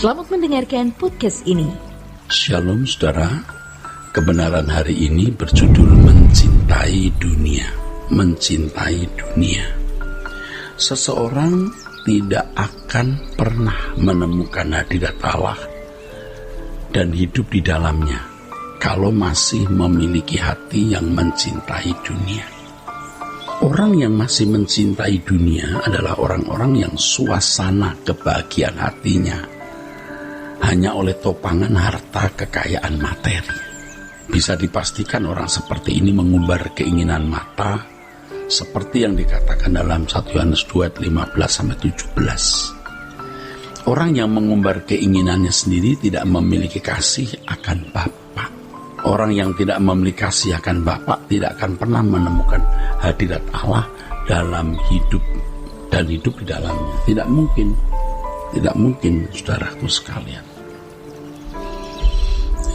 Selamat mendengarkan podcast ini. Shalom saudara, kebenaran hari ini berjudul mencintai dunia. Mencintai dunia. Seseorang tidak akan pernah menemukan hadirat Allah dan hidup di dalamnya kalau masih memiliki hati yang mencintai dunia. Orang yang masih mencintai dunia adalah orang-orang yang suasana kebahagiaan hatinya hanya oleh topangan harta kekayaan materi. Bisa dipastikan orang seperti ini mengumbar keinginan mata seperti yang dikatakan dalam 1 Yohanes 2 ayat 15-17. Orang yang mengumbar keinginannya sendiri tidak memiliki kasih akan Bapa. Orang yang tidak memiliki kasih akan Bapa tidak akan pernah menemukan hadirat Allah dalam hidup dan hidup di dalamnya. Tidak mungkin saudaraku sekalian.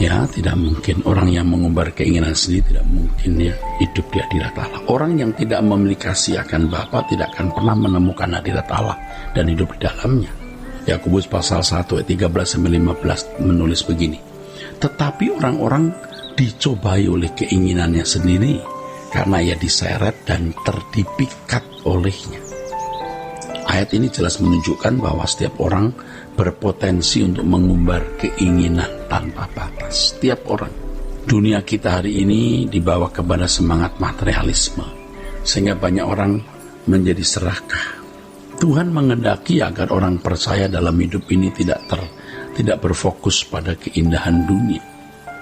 Ya, tidak mungkin. Orang yang mengumbar keinginan sendiri tidak mungkin ya hidup di hadirat Allah. Orang yang tidak memiliki kasih akan Bapa tidak akan pernah menemukan hadirat Allah dan hidup di dalamnya. Yakobus pasal 1 ayat 13-15 menulis begini. Tetapi orang-orang dicobai oleh keinginannya sendiri karena ia diseret dan terdipikat olehnya. Ayat ini jelas menunjukkan bahwa setiap orang berpotensi untuk mengumbar keinginan tanpa batas. Setiap orang. Dunia kita hari ini dibawa kepada semangat materialisme, sehingga banyak orang menjadi serakah. Tuhan menghendaki agar orang percaya dalam hidup ini tidak berfokus pada keindahan dunia.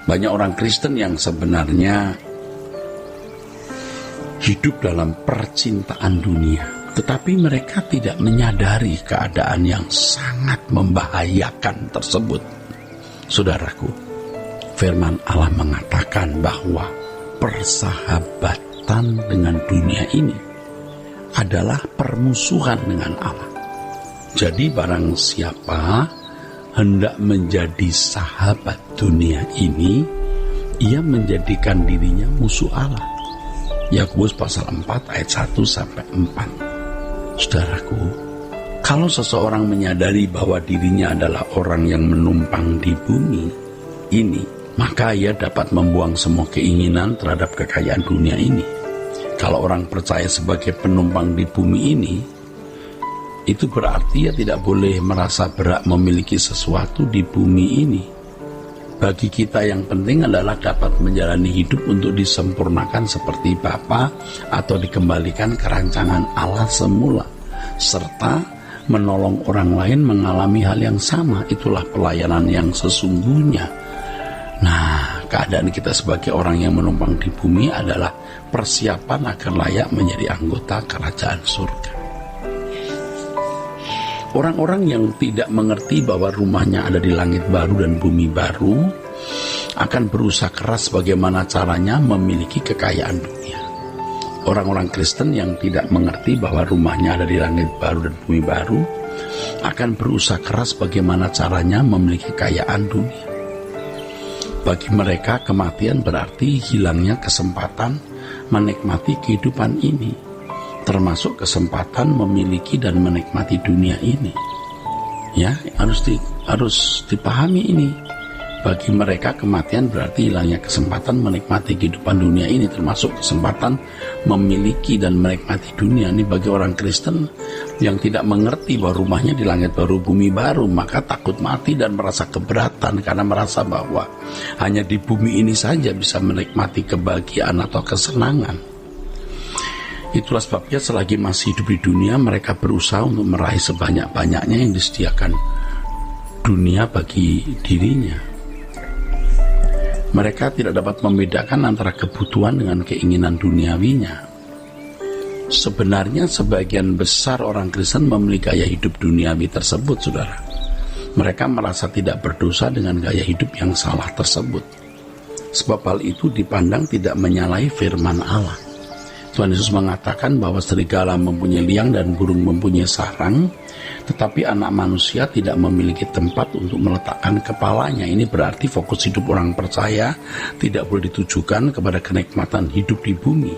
Banyak orang Kristen yang sebenarnya hidup dalam percintaan dunia, tetapi mereka tidak menyadari keadaan yang sangat membahayakan tersebut. Saudaraku, firman Allah mengatakan bahwa persahabatan dengan dunia ini adalah permusuhan dengan Allah. Jadi barang siapa hendak menjadi sahabat dunia ini, ia menjadikan dirinya musuh Allah. Yakobus pasal 4 ayat 1-4. Saudaraku, kalau seseorang menyadari bahwa dirinya adalah orang yang menumpang di bumi ini, maka ia dapat membuang semua keinginan terhadap kekayaan dunia ini. Kalau orang percaya sebagai penumpang di bumi ini, itu berarti ia tidak boleh merasa berhak memiliki sesuatu di bumi ini. Bagi kita yang penting adalah dapat menjalani hidup untuk disempurnakan seperti Bapa atau dikembalikan ke rancangan Allah semula, serta menolong orang lain mengalami hal yang sama. Itulah pelayanan yang sesungguhnya. Nah, keadaan kita sebagai orang yang menumpang di bumi adalah persiapan agar layak menjadi anggota kerajaan surga. Orang-orang yang tidak mengerti bahwa rumahnya ada di langit baru dan bumi baru akan berusaha keras bagaimana caranya memiliki kekayaan dunia. Orang-orang Kristen yang tidak mengerti bahwa rumahnya ada di langit baru dan bumi baru akan berusaha keras bagaimana caranya memiliki kekayaan dunia. Bagi mereka, kematian berarti hilangnya kesempatan menikmati kehidupan ini, termasuk kesempatan memiliki dan menikmati dunia ini. Ya, harus dipahami ini. Bagi mereka kematian berarti hilangnya kesempatan menikmati kehidupan dunia ini, termasuk kesempatan memiliki dan menikmati dunia. Ini bagi orang Kristen yang tidak mengerti bahwa rumahnya di langit baru bumi baru, maka takut mati dan merasa keberatan karena merasa bahwa hanya di bumi ini saja bisa menikmati kebahagiaan atau kesenangan. Itulah sebabnya selagi masih hidup di dunia, mereka berusaha untuk meraih sebanyak-banyaknya yang disediakan dunia bagi dirinya. Mereka tidak dapat membedakan antara kebutuhan dengan keinginan duniawinya. Sebenarnya sebagian besar orang Kristen memiliki gaya hidup duniawi tersebut, saudara. Mereka merasa tidak berdosa dengan gaya hidup yang salah tersebut. Sebab hal itu dipandang tidak menyalahi firman Allah. Tuhan Yesus mengatakan bahwa serigala mempunyai liang dan burung mempunyai sarang, tetapi anak manusia tidak memiliki tempat untuk meletakkan kepalanya. Ini berarti fokus hidup orang percaya tidak boleh ditujukan kepada kenikmatan hidup di bumi.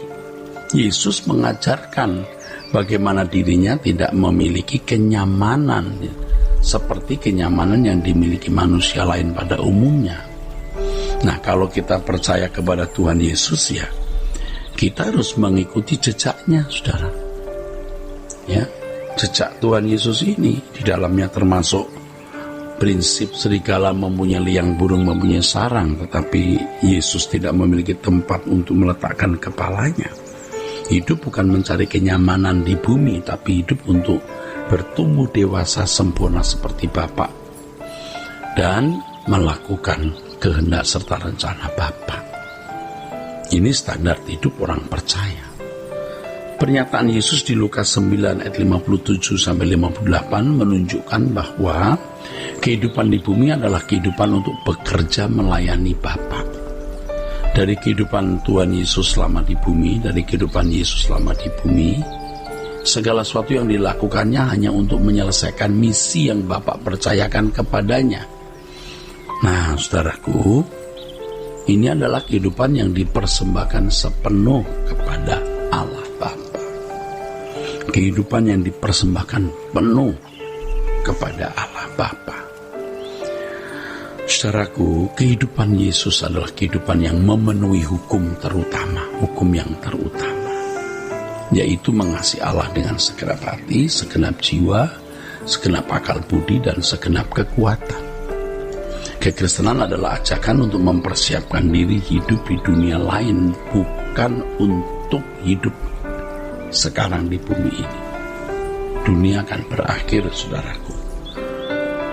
Yesus mengajarkan bagaimana dirinya tidak memiliki kenyamanan seperti kenyamanan yang dimiliki manusia lain pada umumnya. Nah, kalau kita percaya kepada Tuhan Yesus, ya kita harus mengikuti jejaknya, saudara. Ya, jejak Tuhan Yesus ini di dalamnya termasuk prinsip serigala mempunyai liang, burung mempunyai sarang, tetapi Yesus tidak memiliki tempat untuk meletakkan kepalanya. Hidup bukan mencari kenyamanan di bumi, tapi hidup untuk bertumbuh dewasa sempurna seperti Bapa dan melakukan kehendak serta rencana Bapa. Ini standar hidup orang percaya. Pernyataan Yesus di Lukas 9 ayat 57-58 menunjukkan bahwa kehidupan di bumi adalah kehidupan untuk bekerja melayani Bapa. Dari kehidupan Tuhan Yesus selama di bumi, segala sesuatu yang dilakukannya hanya untuk menyelesaikan misi yang Bapa percayakan kepadanya. Nah, saudaraku, ini adalah kehidupan yang dipersembahkan sepenuh kepada Allah Bapa. Kehidupan yang dipersembahkan penuh kepada Allah Bapa. Saudaraku, kehidupan Yesus adalah kehidupan yang memenuhi hukum yang terutama. Yaitu mengasihi Allah dengan segenap hati, segenap jiwa, segenap akal budi, dan segenap kekuatan. Kekristenan adalah ajakan untuk mempersiapkan diri hidup di dunia lain, bukan untuk hidup sekarang di bumi ini. Dunia akan berakhir, saudaraku.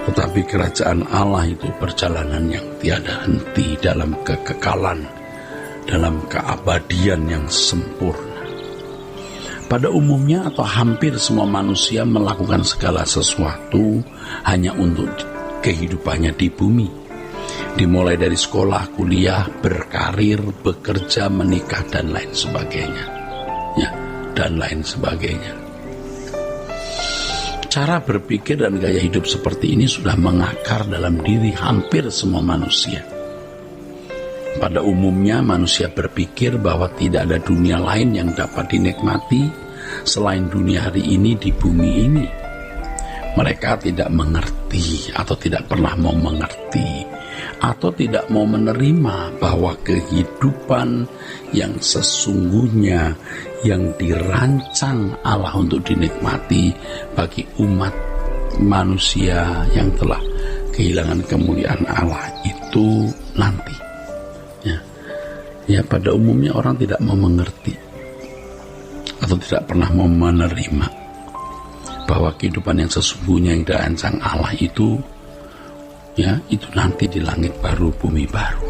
Tetapi kerajaan Allah itu perjalanan yang tiada henti dalam kekekalan, dalam keabadian yang sempurna. Pada umumnya atau hampir semua manusia melakukan segala sesuatu hanya untuk kehidupannya di bumi. Dimulai dari sekolah, kuliah, berkarir, bekerja, menikah, dan lain sebagainya. Ya, dan lain sebagainya. Cara berpikir dan gaya hidup seperti ini sudah mengakar dalam diri hampir semua manusia. Pada umumnya manusia berpikir bahwa tidak ada dunia lain yang dapat dinikmati selain dunia hari ini di bumi ini. Mereka tidak mengerti atau tidak pernah mau mengerti atau tidak mau menerima bahwa kehidupan yang sesungguhnya yang dirancang Allah untuk dinikmati bagi umat manusia yang telah kehilangan kemuliaan Allah itu nanti. Ya, pada umumnya orang tidak mau mengerti atau tidak pernah mau menerima bahwa kehidupan yang sesungguhnya yang dirancang Allah itu, ya, itu nanti di langit baru, bumi baru.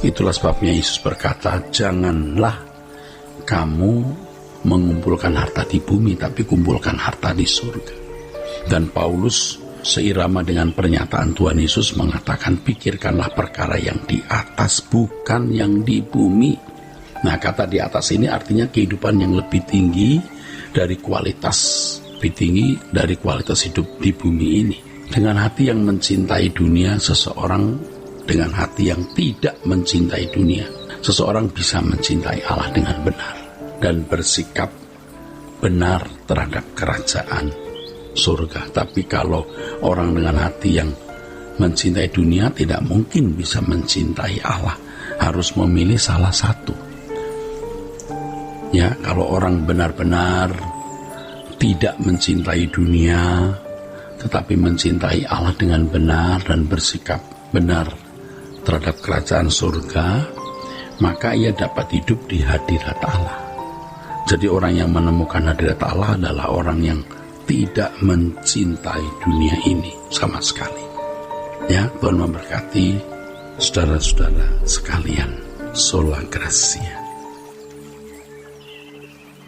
Itulah sebabnya Yesus berkata, janganlah kamu mengumpulkan harta di bumi, tapi kumpulkan harta di surga. Dan Paulus seirama dengan pernyataan Tuhan Yesus mengatakan, pikirkanlah perkara yang di atas, bukan yang di bumi. Nah, kata di atas ini artinya kehidupan yang lebih tinggi dari kualitas hidup di bumi ini. Dengan hati yang mencintai dunia, seseorang dengan hati yang tidak mencintai dunia, seseorang bisa mencintai Allah dengan benar dan bersikap benar terhadap kerajaan surga. Tapi kalau orang dengan hati yang mencintai dunia tidak mungkin bisa mencintai Allah, harus memilih salah satu. Ya, kalau orang benar-benar tidak mencintai dunia tetapi mencintai Allah dengan benar dan bersikap benar terhadap kerajaan surga, maka ia dapat hidup di hadirat Allah. Jadi orang yang menemukan hadirat Allah adalah orang yang tidak mencintai dunia ini sama sekali. Ya, Tuhan memberkati saudara-saudara sekalian. Sola Gracia.